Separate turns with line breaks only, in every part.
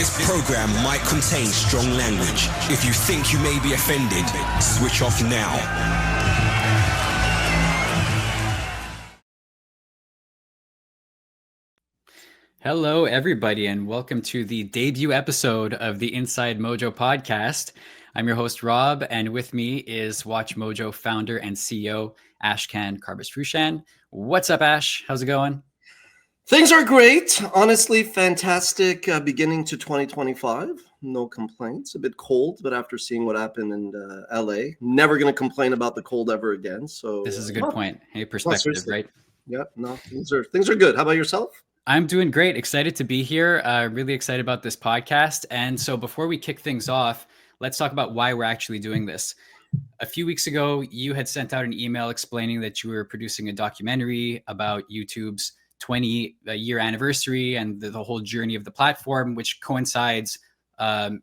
This program might contain strong language. If you think you may be offended, switch off now.
Hello, everybody, and welcome to the debut episode of the Inside Mojo podcast. I'm your host, Rob, and with me is WatchMojo founder and CEO, Ashkan Karbasfrooshan. What's up, Ash? How's it going?
Things are great. Honestly, fantastic beginning to 2025. No complaints. A bit cold, but after seeing what happened in LA, never going to complain about the cold ever again. So
this is a good point. Hey, perspective, right?
Yeah, no, things are good. How about yourself?
I'm doing great. Excited to be here. Really excited about this podcast. And so before we kick things off, let's talk about why we're actually doing this. A few weeks ago, you had sent out an email explaining that you were producing a documentary about YouTube's 20-year anniversary and the whole journey of the platform, which coincides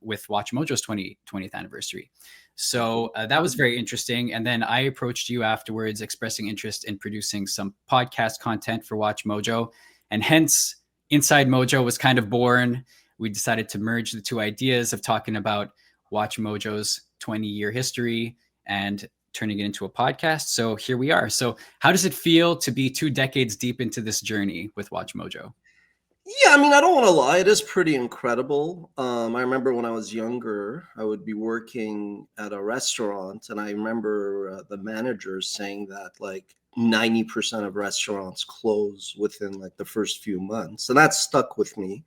with WatchMojo's 20th anniversary. So that was very interesting. And then I approached you afterwards expressing interest in producing some podcast content for WatchMojo. And hence, Inside Mojo was kind of born. We decided to merge the two ideas of talking about WatchMojo's 20-year history and turning it into a podcast. So here we are. So how does it feel to be 2 decades deep into this journey with WatchMojo?
Yeah, I mean, I don't want to lie. It is pretty incredible. I remember when I was younger, I would be working at a restaurant, and I remember the manager saying that like 90% of restaurants close within like the first few months. And that stuck with me.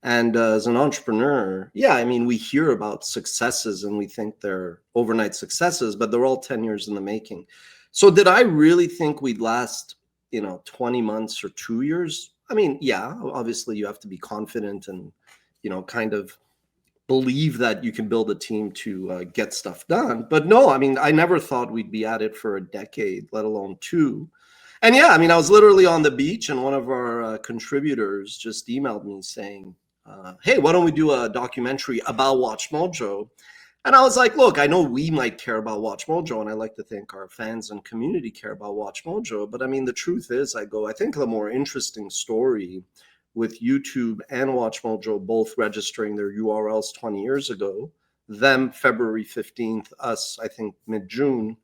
And as an entrepreneur, yeah, I mean, we hear about successes and we think they're overnight successes, but they're all 10 years in the making. So did I really think we'd last, 20 months or 2 years? I mean, yeah, obviously you have to be confident and, kind of believe that you can build a team to get stuff done. But no, I mean, I never thought we'd be at it for a decade, let alone 2. And yeah, I mean, I was literally on the beach and one of our contributors just emailed me saying, hey, why don't we do a documentary about WatchMojo? And I was like, look, I know we might care about WatchMojo, and I like to think our fans and community care about WatchMojo. But I mean, the truth is, I think the more interesting story with YouTube and WatchMojo both registering their URLs 20 years ago, them February 15th, us, I think, mid-June.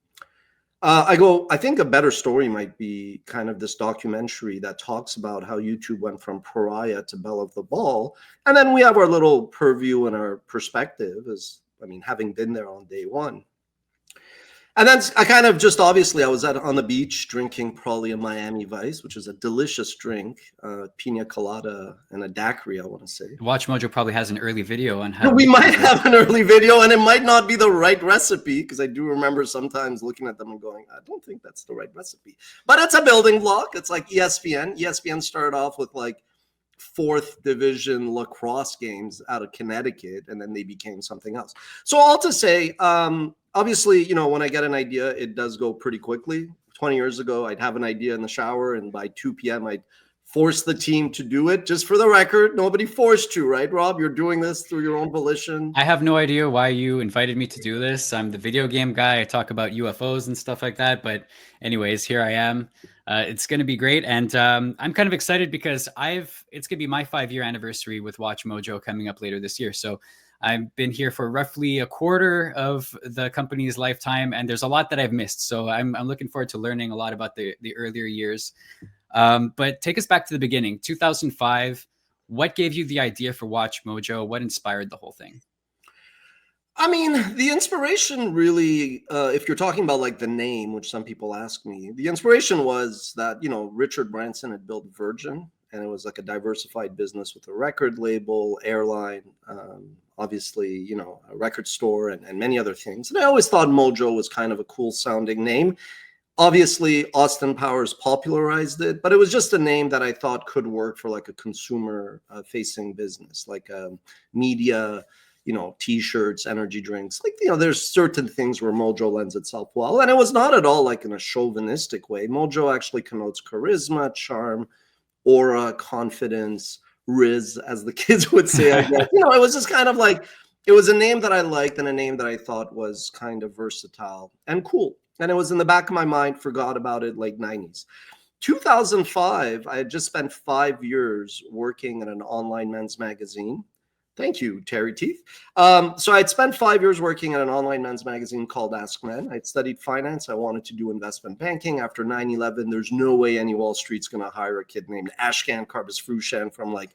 I think a better story might be kind of this documentary that talks about how YouTube went from pariah to belle of the ball. And then we have our little purview and our perspective having been there on day one. And then I kind of just, obviously, I was on the beach drinking probably a Miami Vice, which is a delicious drink, pina colada and a daiquiri, I want to say.
WatchMojo probably has an early video on how.
We might have an early video, and it might not be the right recipe, because I do remember sometimes looking at them and going, I don't think that's the right recipe. But it's a building block. It's like ESPN. ESPN started off with like 4th division lacrosse games out of Connecticut, and then they became something else. So all to say, obviously, when I get an idea, it does go pretty quickly. 20 years ago, I'd have an idea in the shower, and by 2 p.m., I'd force the team to do it. Just for the record, nobody forced you, right, Rob? You're doing this through your own volition.
I have no idea why you invited me to do this. I'm the video game guy. I talk about UFOs and stuff like that. But anyways, here I am. It's going to be great. And I'm kind of excited because it's going to be my 5-year anniversary with WatchMojo coming up later this year. So I've been here for roughly a quarter of the company's lifetime, and there's a lot that I've missed. So I'm looking forward to learning a lot about the earlier years. But take us back to the beginning, 2005. What gave you the idea for WatchMojo? What inspired the whole thing?
I mean, the inspiration really, if you're talking about like the name, which some people ask me, the inspiration was that, Richard Branson had built Virgin, and it was like a diversified business with a record label, airline, obviously, a record store and many other things. And I always thought Mojo was kind of a cool sounding name. Obviously, Austin Powers popularized it, but it was just a name that I thought could work for like a consumer facing business, like media, T-shirts, energy drinks. Like, there's certain things where Mojo lends itself well. And it was not at all like in a chauvinistic way. Mojo actually connotes charisma, charm, aura, confidence, riz, as the kids would say. I guess. It was just kind of like, it was a name that I liked and a name that I thought was kind of versatile and cool. And it was in the back of my mind, forgot about it, late 90s. 2005, I had just spent 5 years working at an online men's magazine. Thank you, Terry Teeth. So I'd spent 5 years working at an online men's magazine called Ask Men. I'd studied finance. I wanted to do investment banking. After 9/11, there's no way any Wall Street's going to hire a kid named Ashkan Karbasfrooshan from like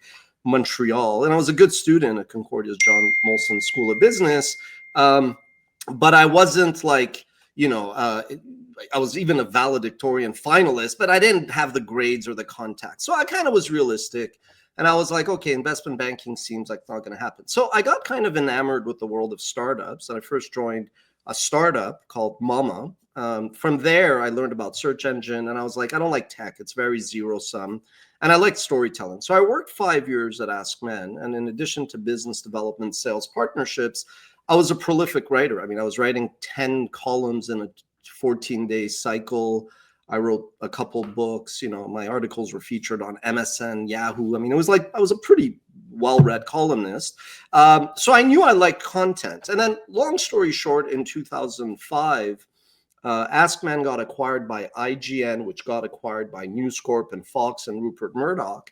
Montreal. And I was a good student at Concordia's John Molson School of Business. But I wasn't like, I was even a valedictorian finalist, but I didn't have the grades or the contacts. So I kind of was realistic. And I was like, okay, investment banking seems like it's not going to happen. So I got kind of enamored with the world of startups. And I first joined a startup called Mama. From there, I learned about search engine. And I was like, I don't like tech. It's very zero sum. And I like storytelling. So I worked 5 years at Ask Men. And in addition to business development, sales partnerships, I was a prolific writer. I mean, I was writing 10 columns in a 14-day cycle. I wrote a couple books, my articles were featured on MSN, Yahoo. I mean, it was like I was a pretty well-read columnist. So I knew I liked content. And then long story short, in 2005, Ask Men got acquired by IGN, which got acquired by News Corp and Fox and Rupert Murdoch.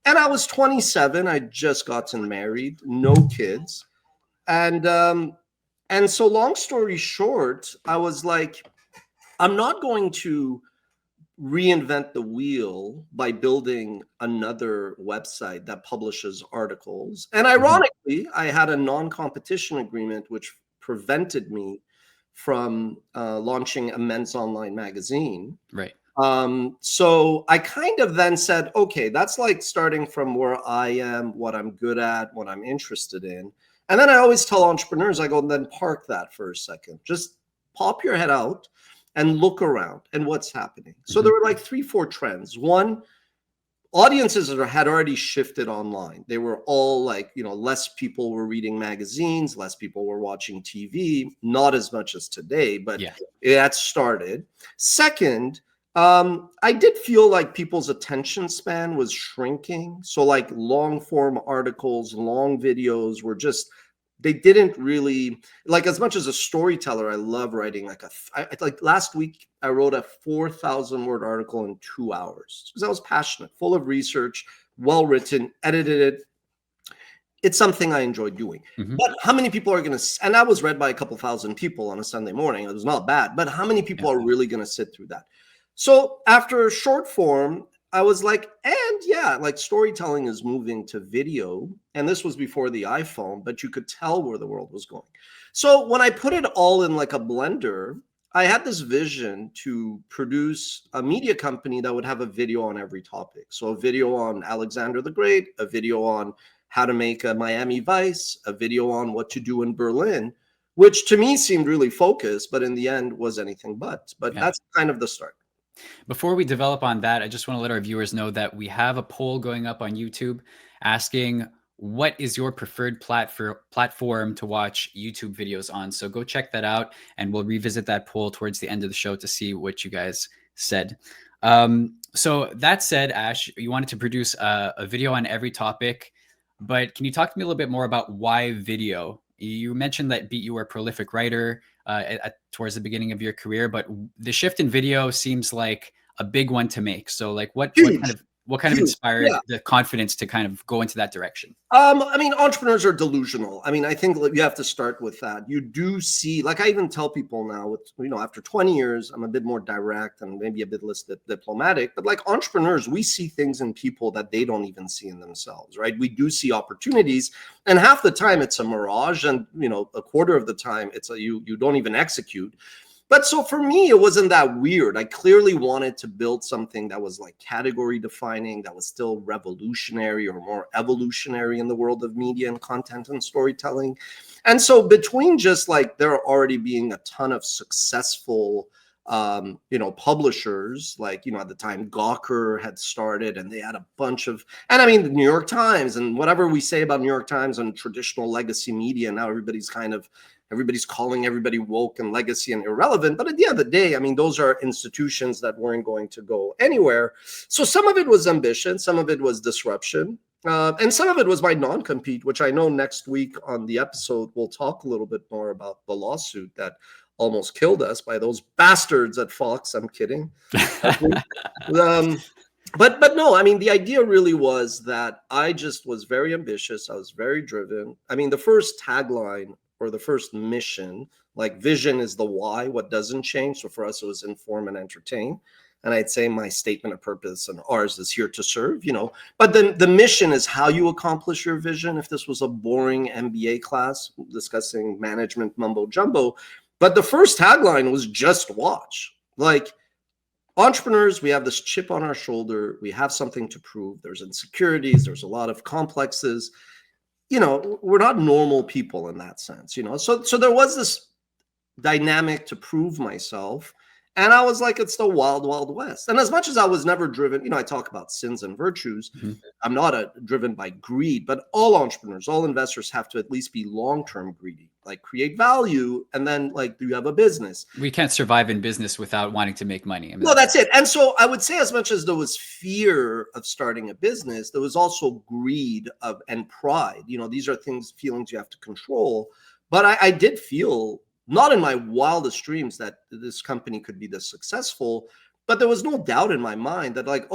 And I was 27. I just gotten married, no kids. And so long story short, I was like, I'm not going to reinvent the wheel by building another website that publishes articles. And ironically, I had a non-competition agreement which prevented me from launching a men's online magazine.
Right.
So I kind of then said, okay, that's like starting from where I am, what I'm good at, what I'm interested in. And then I always tell entrepreneurs, I go, then park that for a second. Just pop your head out and look around and what's happening. So there were like 3-4 trends. One, audiences had already shifted online. They were all like, less people were reading magazines, less people were watching TV, not as much as today, but that started. Second, I did feel like people's attention span was shrinking. So like long form articles, long videos were just, they didn't really, like, as much as a storyteller, I love writing like last week, I wrote a 4,000 word article in 2 hours because I was passionate, full of research, well written, edited it. It's something I enjoy doing. But how many people are going to, and that was read by a couple thousand people on a Sunday morning. It was not bad, but how many people are really going to sit through that? So after short form, I was like, like storytelling is moving to video. And this was before the iPhone, but you could tell where the world was going. So when I put it all in like a blender, I had this vision to produce a media company that would have a video on every topic. So a video on Alexander the Great, a video on how to make a Miami Vice, a video on what to do in Berlin, which to me seemed really focused, but in the end was anything but. But that's kind of the start.
Before we develop on that, I just want to let our viewers know that we have a poll going up on YouTube asking, what is your preferred platform to watch YouTube videos on? So go check that out, and we'll revisit that poll towards the end of the show to see what you guys said. So that said, Ash, you wanted to produce a video on every topic, but can you talk to me a little bit more about why video? You mentioned that you were a prolific writer towards the beginning of your career, but the shift in video seems like a big one to make. So like what kind of inspired the confidence to kind of go into that direction?
I mean, entrepreneurs are delusional. I mean, I think you have to start with that. You do see, like I even tell people now with, after 20 years, I'm a bit more direct and maybe a bit less diplomatic, but like entrepreneurs, we see things in people that they don't even see in themselves, right? We do see opportunities, and half the time it's a mirage, and, a quarter of the time it's you don't even execute. But so for me, it wasn't that weird. I clearly wanted to build something that was like category defining, that was still revolutionary or more evolutionary in the world of media and content and storytelling. And so between just like there already being a ton of successful, publishers, like, at the time Gawker had started and they had a bunch of, and I mean, the New York Times and whatever we say about New York Times and traditional legacy media, now everybody's calling everybody woke and legacy and irrelevant. But at the end of the day, I mean, those are institutions that weren't going to go anywhere. So some of it was ambition, some of it was disruption, and some of it was my non-compete, which I know next week on the episode, we'll talk a little bit more about the lawsuit that almost killed us by those bastards at Fox. I'm kidding. But no, I mean, the idea really was that I just was very ambitious. I was very driven. I mean, the first tagline or the first mission, like vision is the why, what doesn't change. So for us, it was inform and entertain. And I'd say my statement of purpose and ours is here to serve, you know. But then the mission is how you accomplish your vision. If this was a boring MBA class discussing management mumbo jumbo, but the first tagline was just watch. Like, entrepreneurs, we have this chip on our shoulder. We have something to prove. There's insecurities. There's a lot of complexes. You know, we're not normal people in that sense, you know. So there was this dynamic to prove myself. And I was like, it's the wild, wild west. And as much as I was never driven, you know, I talk about sins and virtues.
Mhm.
I'm not driven by greed, but all entrepreneurs, all investors have to at least be long-term greedy, like create value. And then like, do you have a business?
We can't survive in business without wanting to make money. I mean,
No, that's it. And so I would say, as much as there was fear of starting a business, there was also greed of and pride. You know, these are feelings you have to control. But I did feel, not in my wildest dreams, that this company could be this successful. But there was no doubt in my mind that, like,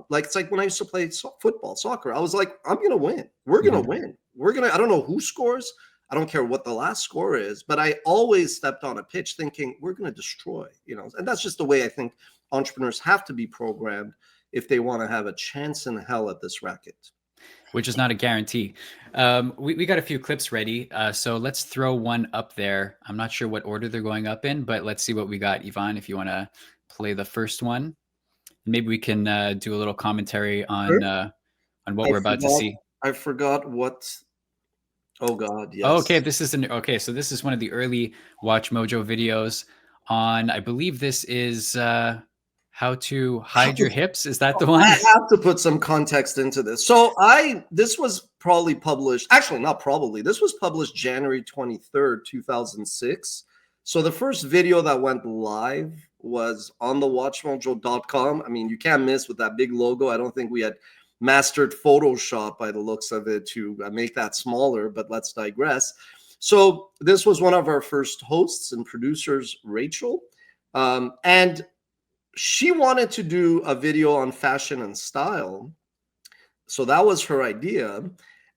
like it's like when I used to play football, soccer. I was like, I'm gonna win. We're gonna
Mhm.
win. We're gonna. I don't know who scores. I don't care what the last score is, but I always stepped on a pitch thinking we're going to destroy, you know, and that's just the way I think entrepreneurs have to be programmed if they want to have a chance in hell at this racket.
Which is not a guarantee. We got a few clips ready. So let's throw one up there. I'm not sure what order they're going up in, but let's see what we got. Yvonne, if you want to play the first one, maybe we can do a little commentary on what we're about to see.
I forgot what. Oh God, yes.
Oh, okay, so this is one of the early WatchMojo videos on, I believe this is how to hide your hips. Is that the one?
I have to put some context into this. So this was probably published, actually not probably, this was published January 23rd, 2006. So the first video that went live was on the watchmojo.com. I mean, you can't miss with that big logo. I don't think we had mastered Photoshop by the looks of it to make that smaller, but let's digress. So this was one of our first hosts and producers, Rachel. And she wanted to do a video on fashion and style. So that was her idea.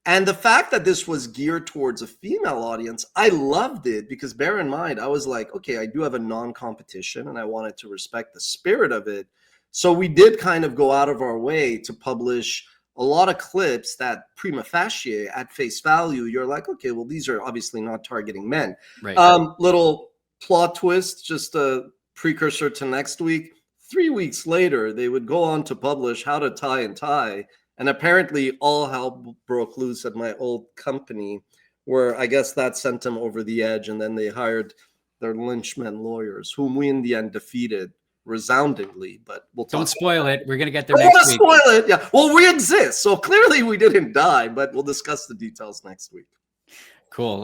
And the fact that this was geared towards a female audience, I loved it, because bear in mind, I was like, okay, I do have a non-competition and I wanted to respect the spirit of it. So we did kind of go out of our way to publish a lot of clips that prima facie, at face value, you're like, okay, well, these are obviously not targeting men.
Right.
Little plot twist, just a precursor to next week. 3 weeks later, they would go on to publish How to Tie and Tie. And apparently all hell broke loose at my old company, where I guess that sent them over the edge. And then they hired their lynchmen lawyers, whom we in the end defeated resoundingly. But we'll talk.
Don't spoil it. We're going to get there next week.
Spoil it. Yeah. Well, we exist. So clearly we didn't die, but we'll discuss the details next week.
Cool.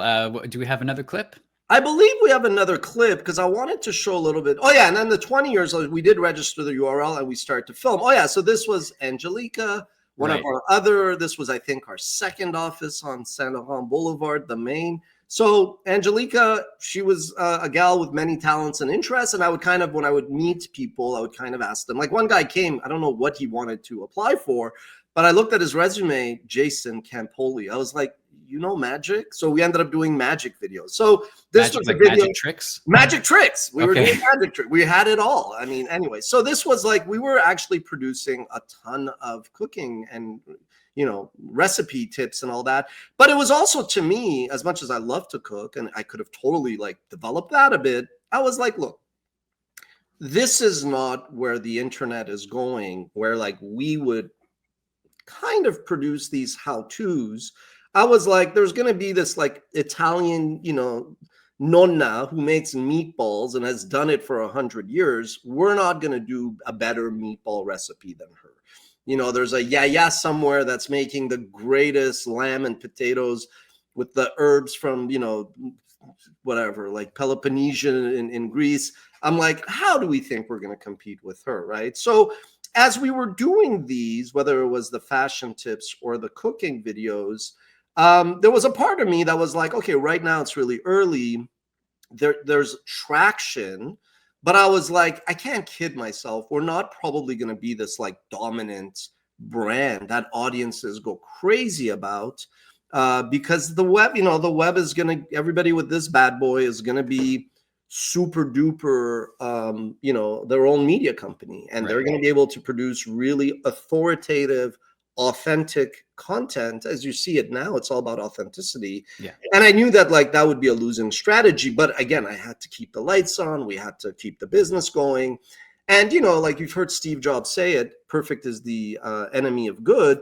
Do we have another clip?
I believe we have another clip, because I wanted to show a little bit. Oh, yeah. And then the 20 years, we did register the URL and we started to film. Oh, yeah. So this was Angelica, one of our other, this was, I think, our second office on Saint Laurent Boulevard, the main. So Angelica, she was a gal with many talents and interests. And I would kind of, when I would meet people, I would kind of ask them, like one guy came, I don't know what he wanted to apply for, but I looked at his resume, Jason Campoli. I was like, you know, magic. So we ended up doing magic videos. So this was a video.
Magic tricks?
Magic tricks. We were doing magic tricks. We had it all. I mean, anyway, so this was like, we were actually producing a ton of cooking and, you know, recipe tips and all that. But it was also, to me, as much as I love to cook and I could have totally like developed that a bit, I was like, look, this is not where the internet is going, where like we would kind of produce these how-tos. I was like, there's going to be this like Italian, you know, nonna who makes meatballs and has done it for 100 years. We're not going to do a better meatball recipe than her. You know, there's a yaya somewhere that's making the greatest lamb and potatoes with the herbs from, you know, whatever, like Peloponnesian in Greece. I'm like, how do we think we're going to compete with her, right? So as we were doing these, whether it was the fashion tips or the cooking videos, there was a part of me that was like, okay, right now it's really early. There's traction, But I was like, I can't kid myself. We're not probably going to be this like dominant brand that audiences go crazy about, because the web, the web is going to, everybody with this bad boy is going to be super duper, their own media company, and they're going to be able to produce really authoritative, authentic content. As you see it now, it's all about authenticity.
Yeah.
And I knew that like that would be a losing strategy, but again, I had to keep the lights on, we had to keep the business going. And like you've heard Steve Jobs say it, perfect is the enemy of good.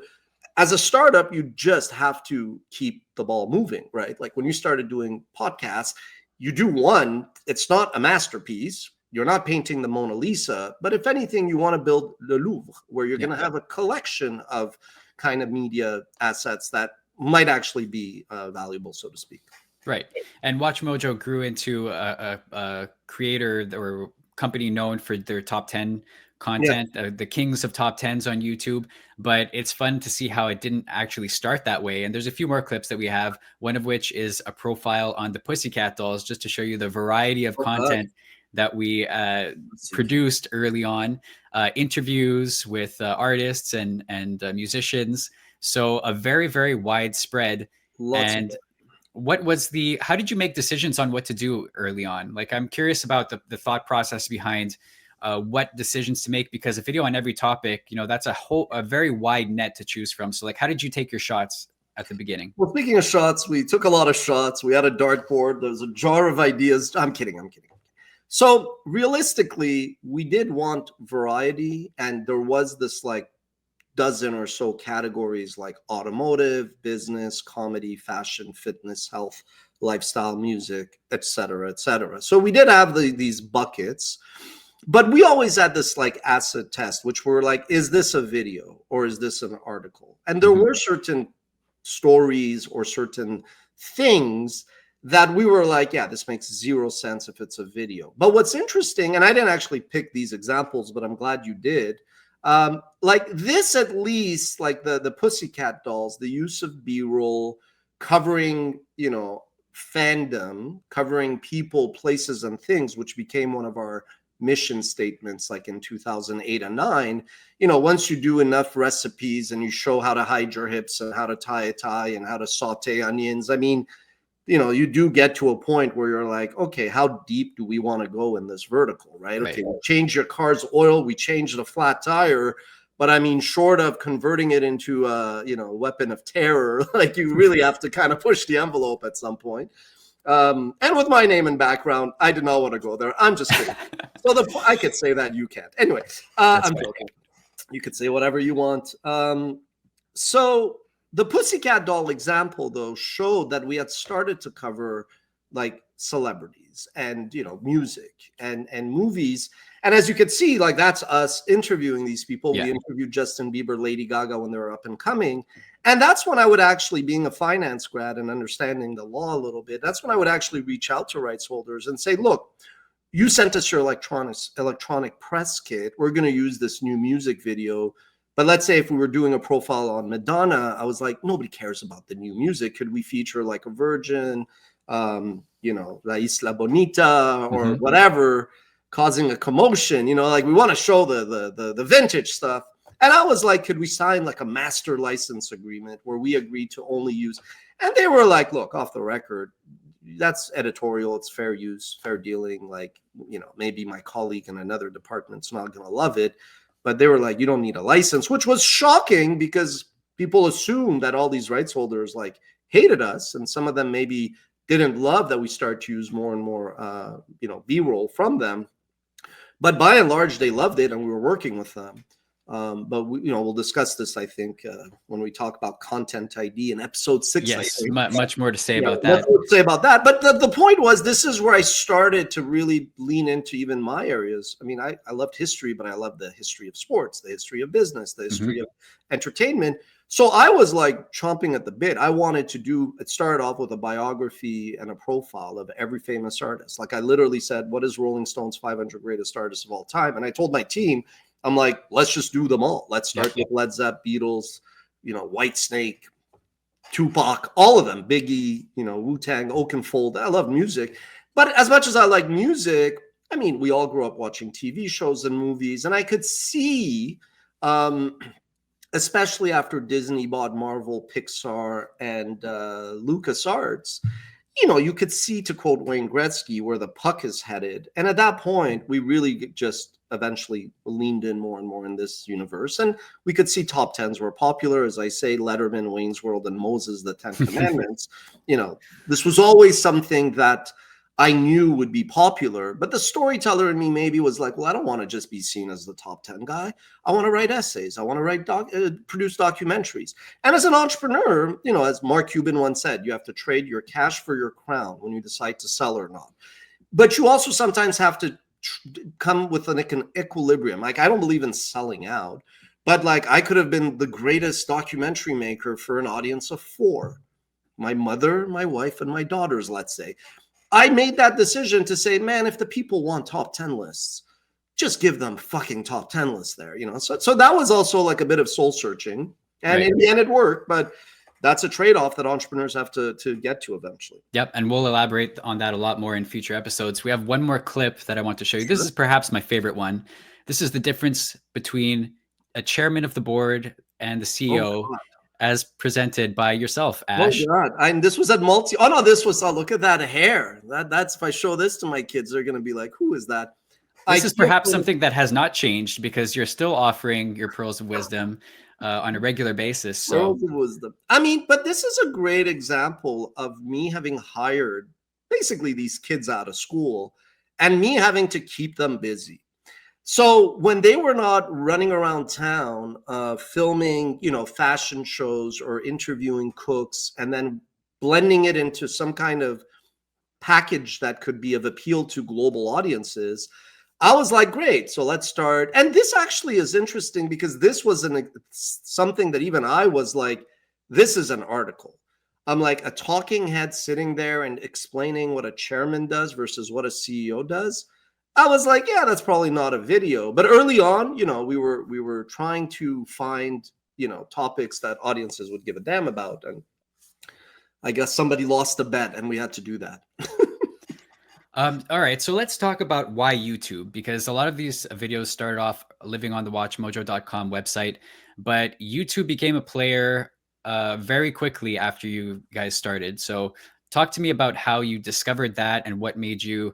As a startup, you just have to keep the ball moving, right? Like when you started doing podcasts, you do one, it's not a masterpiece. You're not painting the Mona Lisa, but if anything, you want to build the Louvre, where you're going to have a collection of kind of media assets that might actually be valuable, so to speak.
Right. And WatchMojo grew into a creator or company known for their top 10 content, the kings of top 10s on YouTube. But it's fun to see how it didn't actually start that way. And there's a few more clips that we have, one of which is a profile on the Pussycat Dolls, just to show you the variety of content that we produced early on, interviews with artists and musicians. So a very, very widespread. And what was how did you make decisions on what to do early on? Like, I'm curious about the thought process behind what decisions to make, because a video on every topic, that's a very wide net to choose from. So like, how did you take your shots at the beginning?
Well, speaking of shots, we took a lot of shots. We had a dartboard. There was a jar of ideas. I'm kidding. So realistically, we did want variety, and there was this like dozen or so categories like automotive, business, comedy, fashion, fitness, health, lifestyle, music, etc., etc. So we did have these buckets, but we always had this like acid test, which were like, is this a video or is this an article? And there were certain stories or certain things that we were like, yeah, this makes zero sense if it's a video. But what's interesting, and I didn't actually pick these examples, but I'm glad you did. Like this, at least, like the Pussycat Dolls, the use of B-roll, covering, fandom, covering people, places, and things, which became one of our mission statements, like in 2008 and 9. Once you do enough recipes and you show how to hide your hips and how to tie a tie and how to saute onions, I mean, you do get to a point where you're like, okay, how deep do we want to go in this vertical, right? Okay, we change your car's oil, we change the flat tire, but I mean, short of converting it into a, weapon of terror, like you really have to kind of push the envelope at some point. And with my name and background, I did not want to go there. I'm just kidding. So I could say that, you can't. Anyway, I'm joking. You could say whatever you want. So the Pussycat Doll example, though, showed that we had started to cover like celebrities and, music and movies. And as you can see, like that's us interviewing these people. We interviewed Justin Bieber, Lady Gaga when they were up and coming. And that's when I would actually, being a finance grad and understanding the law a little bit, that's when I would actually reach out to rights holders and say, look, you sent us your electronic press kit. We're going to use this new music video. But let's say if we were doing a profile on Madonna, I was like, nobody cares about the new music. Could we feature like a Virgin, La Isla Bonita or whatever, causing a commotion? Like we want to show the vintage stuff. And I was like, could we sign like a master license agreement where we agreed to only use? And they were like, look, off the record, that's editorial. It's fair use, fair dealing. Like, maybe my colleague in another department's not going to love it. But they were like, you don't need a license, which was shocking because people assumed that all these rights holders like hated us. And some of them maybe didn't love that we start to use more and more, B-roll from them. But by and large, they loved it and we were working with them. But we'll discuss this, I think, when we talk about Content ID in episode 6.
Yes, much more to say about that.
But the point was, this is where I started to really lean into even my areas. I mean, I loved history, but I loved the history of sports, the history of business, the history of entertainment. So I was like chomping at the bit. I wanted to it started off with a biography and a profile of every famous artist. Like I literally said, what is Rolling Stone's 500 greatest artists of all time? And I told my team, I'm like, let's just do them all. Let's start with Led Zepp, Beatles, White Snake, Tupac, all of them, Biggie, Wu-Tang, Oakenfold. I love music. But as much as I like music, I mean, we all grew up watching TV shows and movies, and I could see, especially after Disney bought Marvel, Pixar, and LucasArts, you could see, to quote Wayne Gretzky, where the puck is headed. And at that point, we really just eventually leaned in more and more in this universe. And we could see top tens were popular. As I say, Letterman, Wayne's World, and Moses, the 10 Commandments. This was always something that I knew would be popular. But the storyteller in me maybe was like, well, I don't want to just be seen as the top 10 guy. I want to write essays. I want to write produce documentaries. And as an entrepreneur, as Mark Cuban once said, you have to trade your cash for your crown when you decide to sell or not. But you also sometimes have to come with an equilibrium. Like, I don't believe in selling out, but like, I could have been the greatest documentary maker for an audience of 4. My mother, my wife, and my daughters, let's say. I made that decision to say, man, if the people want top 10 lists, just give them fucking top 10 lists there, So that was also like a bit of soul searching. And in the end, it worked. But that's a trade-off that entrepreneurs have to get to eventually.
Yep. And we'll elaborate on that a lot more in future episodes. We have one more clip that I want to show you. This is perhaps my favorite one. This is the difference between a chairman of the board and the CEO. As presented by yourself, Ash.
Oh God! And this was at Multi. Oh no, this was. Oh, look at that hair. That's if I show this to my kids, they're gonna be like, "Who is that?"
This is perhaps something that has not changed because you're still offering your pearls of wisdom on a regular basis. So,
pearls of wisdom. I mean, but this is a great example of me having hired basically these kids out of school, and me having to keep them busy. So when they were not running around town, filming, fashion shows or interviewing cooks and then blending it into some kind of package that could be of appeal to global audiences, I was like, great. So let's start. And this actually is interesting because this was something that even I was like, this is an article. I'm like a talking head sitting there and explaining what a chairman does versus what a CEO does. I was like, yeah, that's probably not a video. But early on, we were trying to find, topics that audiences would give a damn about. And I guess somebody lost a bet and we had to do that.
All right. So let's talk about why YouTube, because a lot of these videos started off living on the WatchMojo.com website, but YouTube became a player very quickly after you guys started. So talk to me about how you discovered that and what made you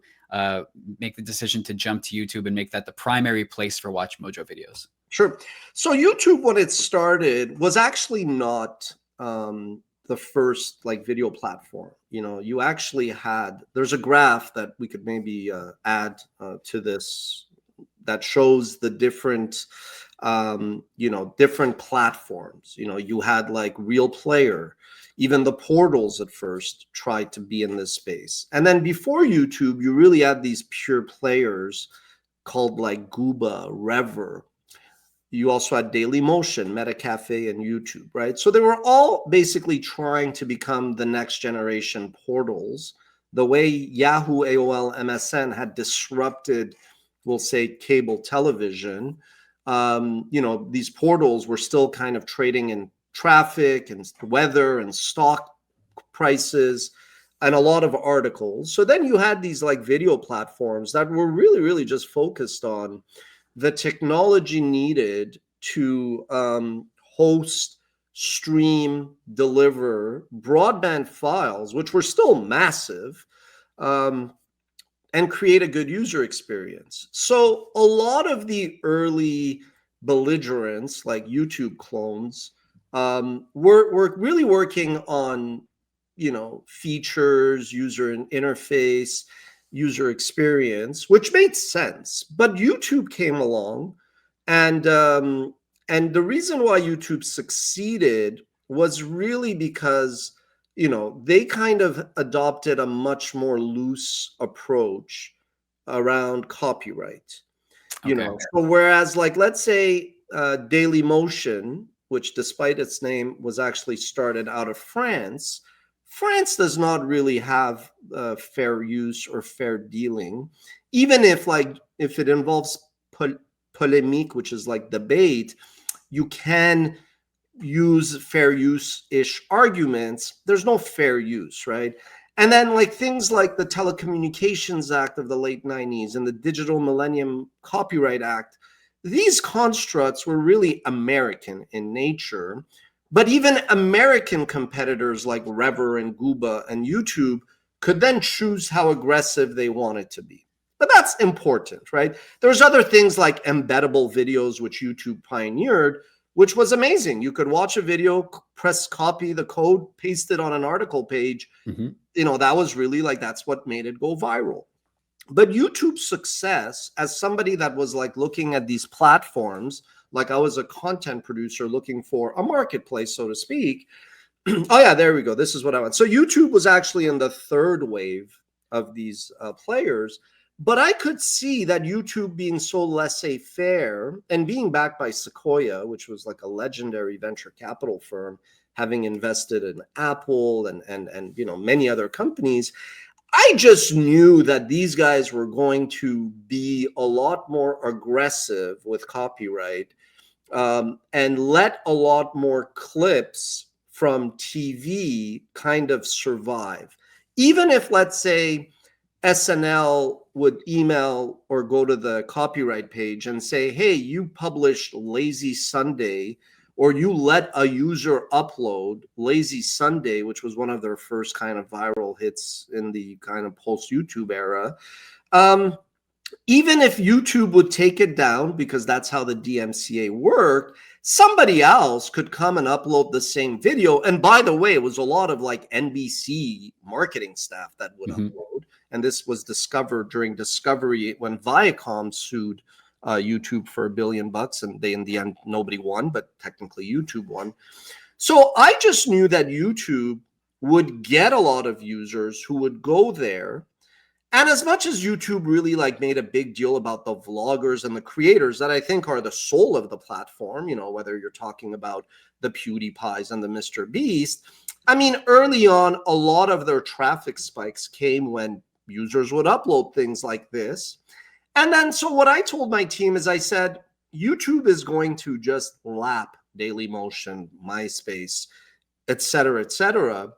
make the decision to jump to YouTube and make that the primary place for WatchMojo videos.
Sure. So YouTube, when it started, was actually not the first video platform. You actually had, there's a graph that we could maybe add to this that shows the different, different platforms. You had like Real Player. Even the portals at first tried to be in this space. And then before YouTube, you really had these pure players called like Gooba, Rever. You also had Daily Motion, MetaCafe, and YouTube, right? So they were all basically trying to become the next generation portals, the way Yahoo, AOL, MSN had disrupted, we'll say, cable television. These portals were still kind of trading in traffic and weather and stock prices and a lot of articles. So then you had these like video platforms that were really, really just focused on the technology needed to host, stream, deliver broadband files, which were still massive, and create a good user experience. So a lot of the early belligerents, like YouTube clones, we're really working on, features, user interface, user experience, which made sense. But YouTube came along, and the reason why YouTube succeeded was really because, they kind of adopted a much more loose approach around copyright. So whereas, like, let's say Daily Motion, which despite its name was actually started out of France, France does not really have fair use or fair dealing, even if it involves polemique, which is like debate, you can use fair use-ish arguments. There's no fair use, right? And then like things like the Telecommunications Act of the late 90s and the Digital Millennium Copyright Act, these constructs were really American in nature. But even American competitors like Rever and Gooba and YouTube could then choose how aggressive they wanted to be. But that's important, right? There's other things like embeddable videos, which YouTube pioneered, which was amazing. You could watch a video, press copy the code, paste it on an article page. That was really like, that's what made it go viral. But YouTube's success, as somebody that was like looking at these platforms, like I was a content producer looking for a marketplace, so to speak. Oh yeah, there we go. This is what I want. So YouTube was actually in the third wave of these players. But I could see that YouTube being so laissez-faire and being backed by Sequoia, which was like a legendary venture capital firm, having invested in Apple and many other companies, I just knew that these guys were going to be a lot more aggressive with copyright and let a lot more clips from TV kind of survive. Even if, let's say, SNL would email or go to the copyright page and say, hey, you published Lazy Sunday, or you let a user upload Lazy Sunday, which was one of their first kind of viral hits in the kind of post-YouTube era. Even if YouTube would take it down, because that's how the DMCA worked, somebody else could come and upload the same video. And by the way, it was a lot of like NBC marketing staff that would upload. And this was discovered during Discovery when Viacom sued YouTube for $1 billion, and they, in the end, nobody won, but technically YouTube won. So I just knew that YouTube would get a lot of users who would go there. And as much as YouTube really like made a big deal about the vloggers and the creators that I think are the soul of the platform, whether you're talking about the PewDiePies and the Mr. Beast, I mean, early on, a lot of their traffic spikes came when users would upload things like this. And then, so what I told my team is I said, YouTube is going to just lap Dailymotion, MySpace, et cetera, et cetera.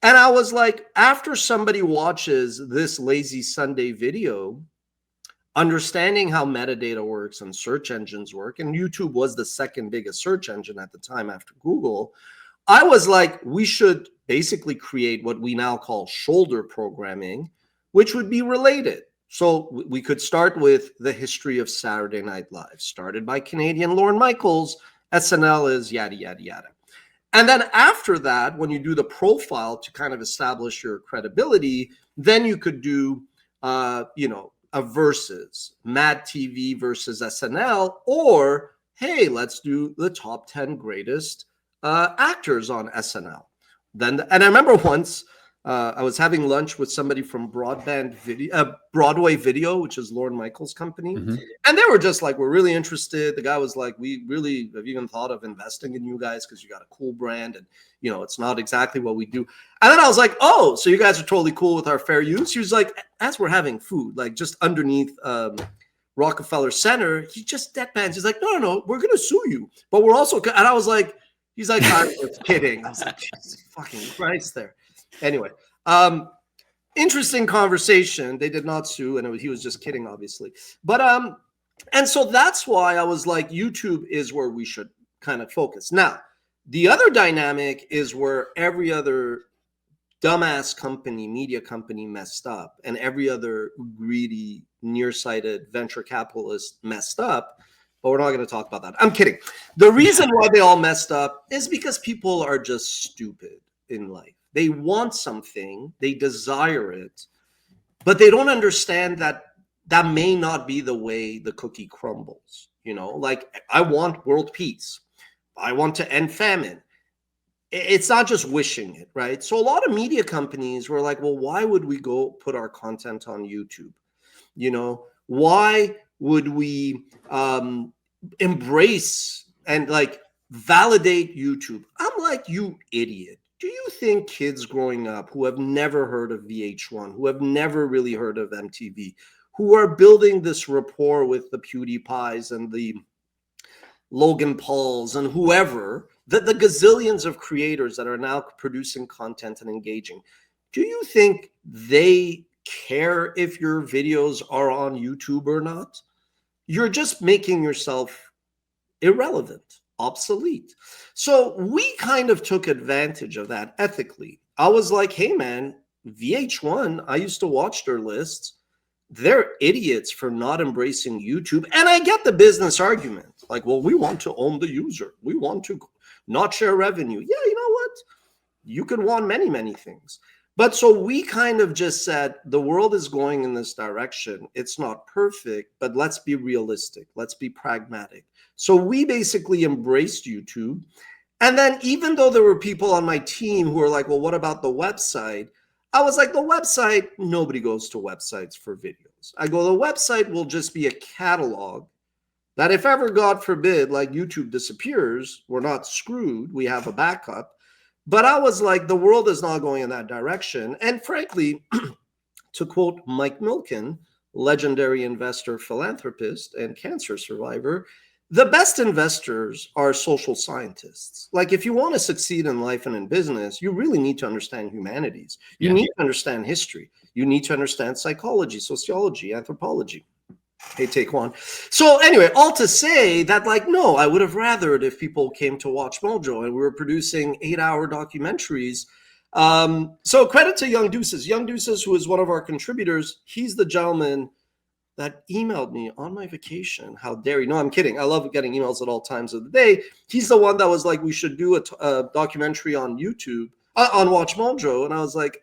And I was like, after somebody watches this Lazy Sunday video, understanding how metadata works and search engines work, and YouTube was the second biggest search engine at the time after Google, I was like, we should basically create what we now call shoulder programming, which would be related. So we could start with the history of Saturday Night Live, started by Canadian Lorne Michaels. SNL is yada, yada, yada. And then after that, when you do the profile to kind of establish your credibility, then you could do, a versus Mad TV versus SNL, or, hey, let's do the top 10 greatest actors on SNL. And I remember once I was having lunch with somebody from Broadway Video, which is Lorne Michaels' company. And they were just like, we're really interested. The guy was like, we really have even thought of investing in you guys because you got a cool brand and, it's not exactly what we do. And then I was like, oh, so you guys are totally cool with our fair use? He was like, as we're having food, like just underneath Rockefeller Center, he just deadpans. He's like, no, we're going to sue you. But we're also, and I was like, he's like, I was kidding. I was like, Jesus fucking Christ there. Anyway, interesting conversation. They did not sue, and he was just kidding, obviously. But and so that's why I was like, YouTube is where we should kind of focus. Now, the other dynamic is where every other dumbass company, media company messed up, and every other greedy, nearsighted venture capitalist messed up. But we're not going to talk about that. I'm kidding. The reason why they all messed up is because people are just stupid in life. They want something, they desire it, but they don't understand that that may not be the way the cookie crumbles. Like, I want world peace. I want to end famine. It's not just wishing it, right? So a lot of media companies were like, well, why would we go put our content on YouTube? Why would we embrace and like validate YouTube? I'm like, you idiot. Do you think kids growing up who have never heard of VH1, who have never really heard of MTV, who are building this rapport with the PewDiePies and the Logan Pauls and whoever, the gazillions of creators that are now producing content and engaging, do you think they care if your videos are on YouTube or not? You're just making yourself irrelevant, obsolete. So we kind of took advantage of that ethically. I was like, hey, man, VH1, I used to watch their lists. They're idiots for not embracing YouTube. And I get the business argument. Like, well, we want to own the user. We want to not share revenue. Yeah, you know what? You can want many, many things. But so we kind of just said, the world is going in this direction. It's not perfect, but let's be realistic. Let's be pragmatic. So we basically embraced YouTube. And then even though there were people on my team who were like, well, what about the website? I was like, the website, nobody goes to websites for videos. I go, the website will just be a catalog that if ever, God forbid, like YouTube disappears, we're not screwed. We have a backup. But I was like, the world is not going in that direction. And frankly, to quote Mike Milken, legendary investor, philanthropist, and cancer survivor, the best investors are social scientists. Like, if you want to succeed in life and in business, you really need to understand humanities. You need to understand history. You need to understand psychology, sociology, anthropology. Hey, take one. So anyway, all to say that, like, no, I would have rathered if people came to WatchMojo and we were producing 8-hour documentaries. So credit to Young Deuces. Young Deuces, who is one of our contributors, he's the gentleman that emailed me on my vacation. How dare you? No, I'm kidding. I love getting emails at all times of the day. He's the one that was like, we should do a documentary on YouTube, on WatchMojo. And I was like,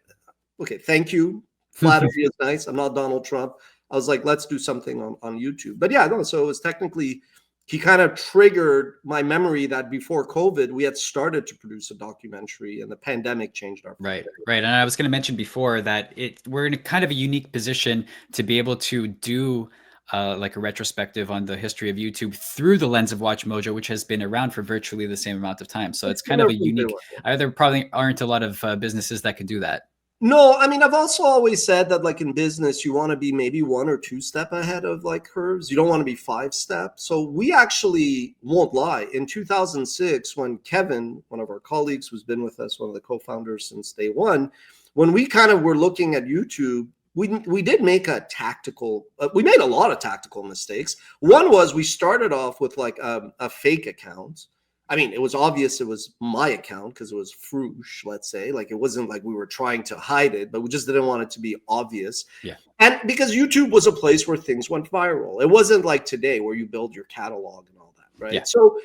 okay, thank you. Flattery is nice. I'm not Donald Trump. I was like, let's do something on YouTube. But yeah, no, so it was technically, he kind of triggered my memory that before COVID, we had started to produce a documentary and the pandemic changed our
Right. And I was going to mention before that we're in a kind of a unique position to be able to do like a retrospective on the history of YouTube through the lens of WatchMojo, which has been around for virtually the same amount of time. So it's kind of a unique, there probably aren't a lot of businesses that could do that.
No, I mean, I've also always said that, like, in business, you want to be maybe 1 or 2 steps ahead of like curves. You don't want to be 5 steps. So we actually, won't lie, in 2006, when Kevin, one of our colleagues who's been with us, one of the co-founders since day one, when we kind of were looking at YouTube, we did make a tactical, we made a lot of tactical mistakes. One was we started off with like a fake account. I mean, it was obvious it was my account because it was Froosh, let's say. Like, it wasn't like we were trying to hide it, but we just didn't want it to be obvious.
Yeah.
And because YouTube was a place where things went viral. It wasn't like today where you build your catalog and all that, right?
Yeah.
So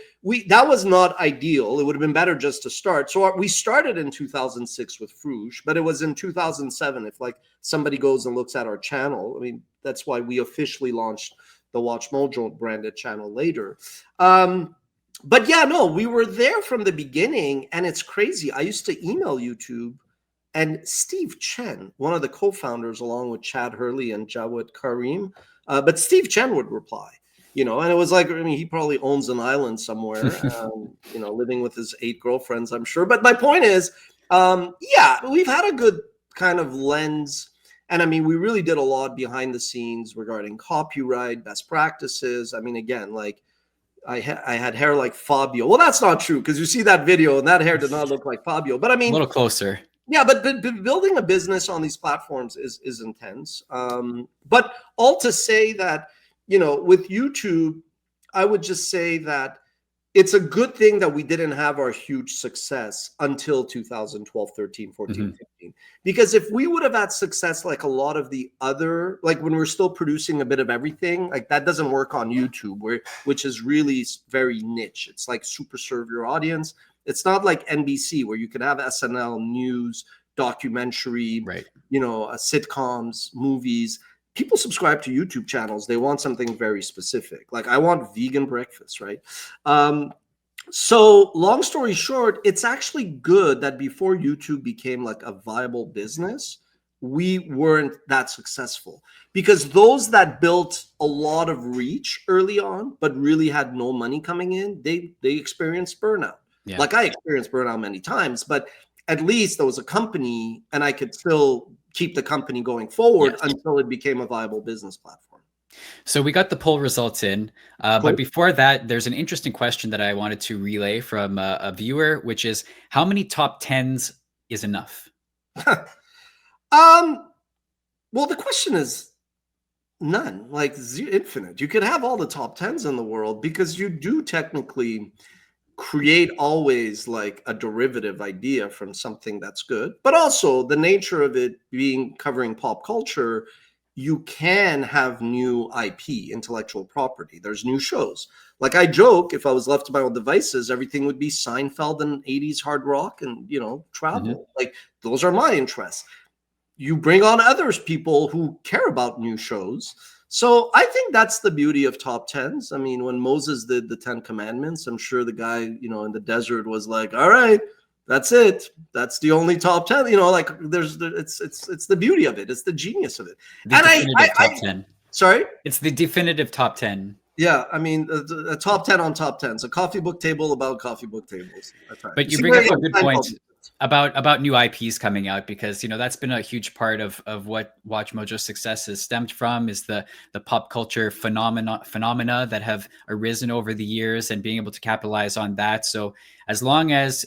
that was not ideal. It would have been better just to start. So we started in 2006 with Froosh, but it was in 2007. If like somebody goes and looks at our channel, I mean, that's why we officially launched the WatchMojo branded channel later. But yeah, no, we were there from the beginning, and it's crazy. I used to email YouTube, and Steve Chen, one of the co-founders, along with Chad Hurley and Jawed Karim, but Steve Chen would reply, and it was like, I mean, he probably owns an island somewhere, living with his 8 girlfriends, I'm sure. But my point is, yeah, we've had a good kind of lens. And I mean, we really did a lot behind the scenes regarding copyright, best practices. I mean, again, like, I had hair like Fabio. Well, that's not true, because you see that video and that hair did not look like Fabio. But I mean,
a little closer.
Yeah, but building a business on these platforms is intense. But all to say that, with YouTube, I would just say that it's a good thing that we didn't have our huge success until 2012, 13, 14, 15. Because if we would have had success like a lot of the other, like when we're still producing a bit of everything, like that doesn't work on YouTube, which is really very niche. It's like super serve your audience. It's not like NBC where you could have SNL, news, documentary,
right?
Sitcoms, movies. People subscribe to YouTube channels. They want something very specific. Like, I want vegan breakfast, right? So long story short, it's actually good that before YouTube became like a viable business, we weren't that successful, because those that built a lot of reach early on, but really had no money coming in, they experienced burnout. Yeah. Like, I experienced burnout many times, but at least there was a company and I could still keep the company going forward until it became a viable business platform.
So we got the poll results in, cool. But before that, there's an interesting question that I wanted to relay from a viewer, which is, how many top 10s is enough?
Well, the question is none, like infinite. You could have all the top tens in the world because you do technically create always like a derivative idea from something that's good, but also the nature of it being covering pop culture, you can have new IP, intellectual property. There's new shows. Like I joke, if I was left to my own devices, everything would be Seinfeld and 80s hard rock and, travel. Like those are my interests. You bring on others, people who care about new shows. So I think that's the beauty of top tens. I mean, when Moses did the 10 Commandments, I'm sure the guy, in the desert was like, all right, that's it. That's the only top 10, like it's the beauty of it. It's the genius of it.
The definitive top 10.
Sorry?
It's the definitive top 10.
Yeah, I mean, a top 10 on top 10s, a coffee book table about coffee book tables.
But you bring up a good point about new IPs coming out, because that's been a huge part of what WatchMojo's success has stemmed from, is the pop culture phenomena that have arisen over the years and being able to capitalize on that. So as long as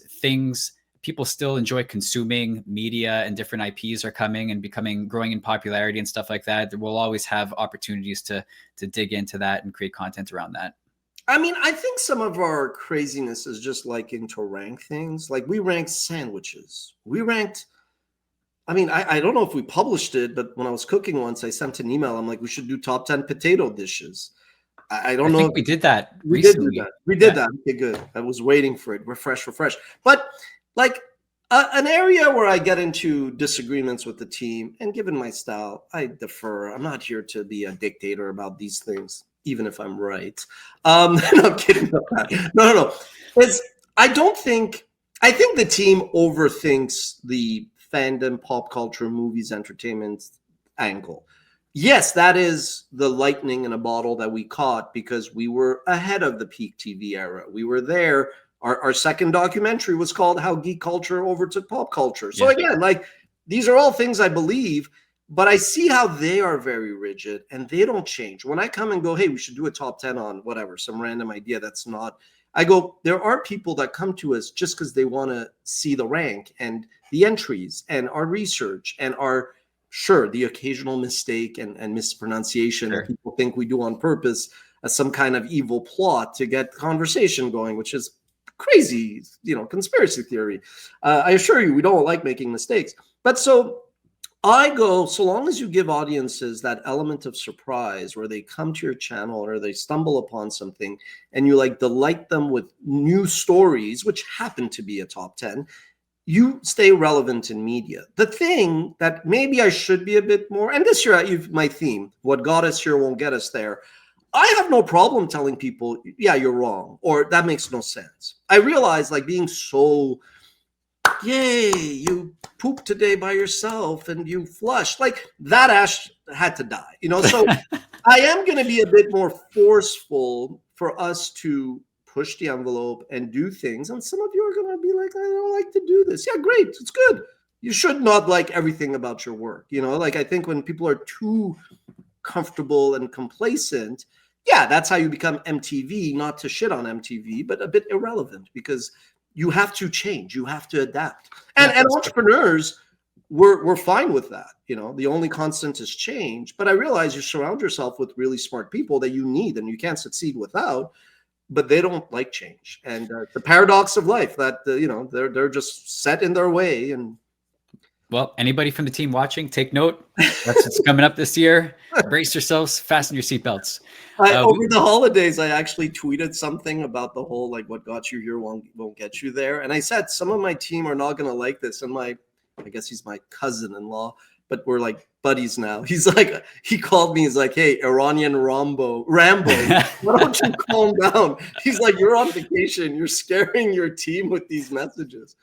people still enjoy consuming media and different IPs are coming and growing in popularity and stuff like that, we'll always have opportunities to dig into that and create content around that.
I mean, I think some of our craziness is just liking to rank things. Like we ranked sandwiches. I don't know if we published it, but when I was cooking once, I sent an email. I'm like, we should do top 10 potato dishes. I don't know.
I think we did that
recently. We did that. Okay, good. I was waiting for it. Refresh. But like an area where I get into disagreements with the team, and given my style, I defer. I'm not here to be a dictator about these things, even if I'm right. No, I'm kidding about that. No. I think the team overthinks the fandom, pop culture, movies, entertainment angle. Yes, that is the lightning in a bottle that we caught because we were ahead of the peak TV era. We were there. Our second documentary was called How Geek Culture Overtook Pop Culture. So again, like these are all things I believe, but I see how they are very rigid and they don't change. When I come and go, hey, we should do a top 10 on whatever, some random idea that's not, I go, there are people that come to us just because they want to see the rank and the entries and our research and the occasional mistake and mispronunciation that people think we do on purpose as some kind of evil plot to get conversation going, which is crazy, conspiracy theory. I assure you, we don't like making mistakes. But so I go, so long as you give audiences that element of surprise where they come to your channel or they stumble upon something and you like delight them with new stories, which happen to be a top 10, you stay relevant in media. The thing that maybe I should be a bit more, and this year, my theme, what got us here won't get us there. I have no problem telling people, yeah, you're wrong, or that makes no sense. I realize like being so, yay, you pooped today by yourself and you flushed, like that Ash had to die, so I am going to be a bit more forceful for us to push the envelope and do things. And some of you are going to be like, I don't like to do this. Yeah, great. It's good. You should not like everything about your work. Like I think when people are too comfortable and complacent, yeah, that's how you become MTV, not to shit on MTV, but a bit irrelevant because you have to change, you have to adapt. And entrepreneurs, we're fine with that. The only constant is change. But I realize you surround yourself with really smart people that you need and you can't succeed without, but they don't like change. And the paradox of life that, they're just set in their way. And
well, anybody from the team watching, take note. That's what's coming up this year. Brace yourselves, fasten your seatbelts.
Over the holidays, I actually tweeted something about the whole, like, what got you here won't get you there. And I said, some of my team are not going to like this. And I guess he's my cousin-in-law, but we're like buddies now. He's like, he called me. He's like, hey, Iranian Rambo, why don't you calm down? He's like, you're on vacation. You're scaring your team with these messages.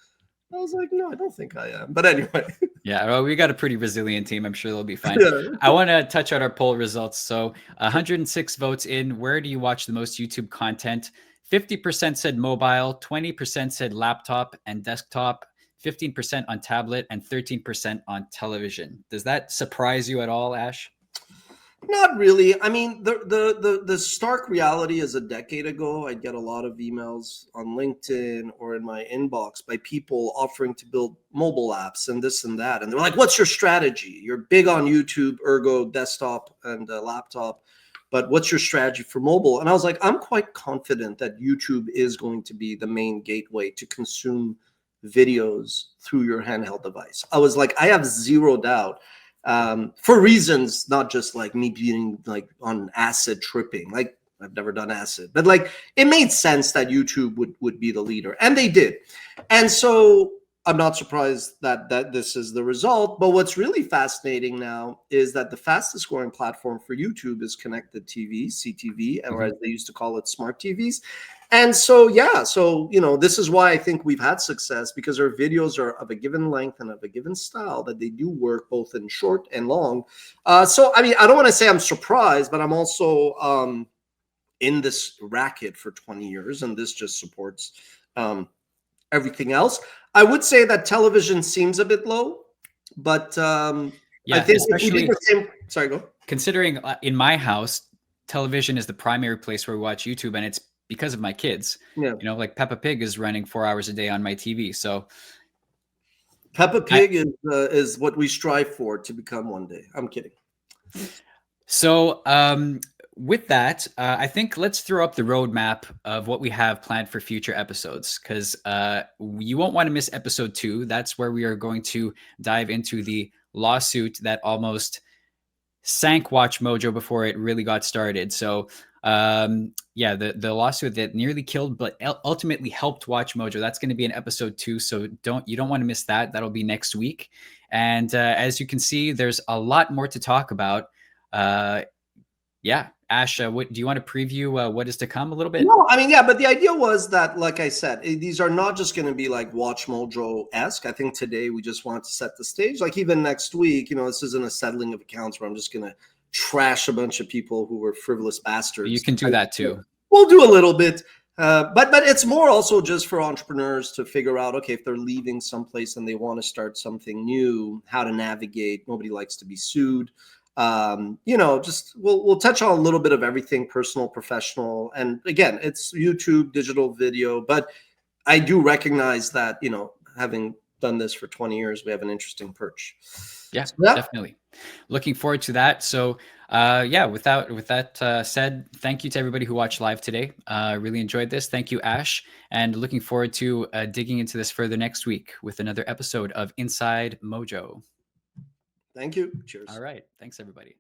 I was like, no, I don't think I am. But anyway.
Yeah, well, we got a pretty resilient team. I'm sure they'll be fine. Yeah. I want to touch on our poll results. So 106 votes in. Where do you watch the most YouTube content? 50% said mobile, 20% said laptop and desktop, 15% on tablet, and 13% on television. Does that surprise you at all, Ash?
Not really. I mean, the stark reality is a decade ago, I'd get a lot of emails on LinkedIn or in my inbox by people offering to build mobile apps and this and that. And they're like, what's your strategy? You're big on YouTube, ergo desktop and laptop, but what's your strategy for mobile? And I was like, I'm quite confident that YouTube is going to be the main gateway to consume videos through your handheld device. I was like, I have zero doubt, for reasons not just like me being like on acid tripping. Like, I've never done acid, but like it made sense that YouTube would be the leader, and they did. And so I'm not surprised that this is the result. But what's really fascinating now is that the fastest growing platform for YouTube is connected TV, CTV, or as they used to call it, smart TVs. And so, yeah, so, this is why I think we've had success, because our videos are of a given length and of a given style that they do work both in short and long. So, I mean, I don't want to say I'm surprised, but I'm also in this racket for 20 years, and this just supports everything else. I would say that television seems a bit low, but
Yeah,
I think
especially
sorry, go.
considering in my house, television is the primary place where we watch YouTube, and it's because of my kids.
Yeah.
Like Peppa Pig is running 4 hours a day on my TV. So
Peppa Pig is what we strive for to become one day. I'm kidding.
So with that, I think let's throw up the roadmap of what we have planned for future episodes, because you won't want to miss episode 2. That's where we are going to dive into the lawsuit that almost sank WatchMojo before it really got started. So yeah, the lawsuit that nearly killed but ultimately helped WatchMojo, that's going to be in episode 2. So you don't want to miss that. That'll be next week. And as you can see, there's a lot more to talk about. Yeah, Ash, what do you want to preview what is to come a little bit?
No, I mean, yeah, but the idea was that, like I said, these are not just going to be like WatchMojo-esque. I think today we just wanted to set the stage. Like even next week, this isn't a settling of accounts where I'm just going to trash a bunch of people who were frivolous bastards.
You can do that too.
We'll do a little bit. But it's more also just for entrepreneurs to figure out, okay, if they're leaving someplace and they want to start something new, how to navigate. Nobody likes to be sued. Just we'll touch on a little bit of everything, personal, professional. And again, it's YouTube, digital video, but I do recognize that, having done this for 20 years, we have an interesting perch.
Yeah, so, yeah. Definitely. Looking forward to that. So yeah, with that said, thank you to everybody who watched live today. Really enjoyed this. Thank you, Ash. And looking forward to digging into this further next week with another episode of Inside Mojo.
Thank you. Cheers.
All right. Thanks, everybody.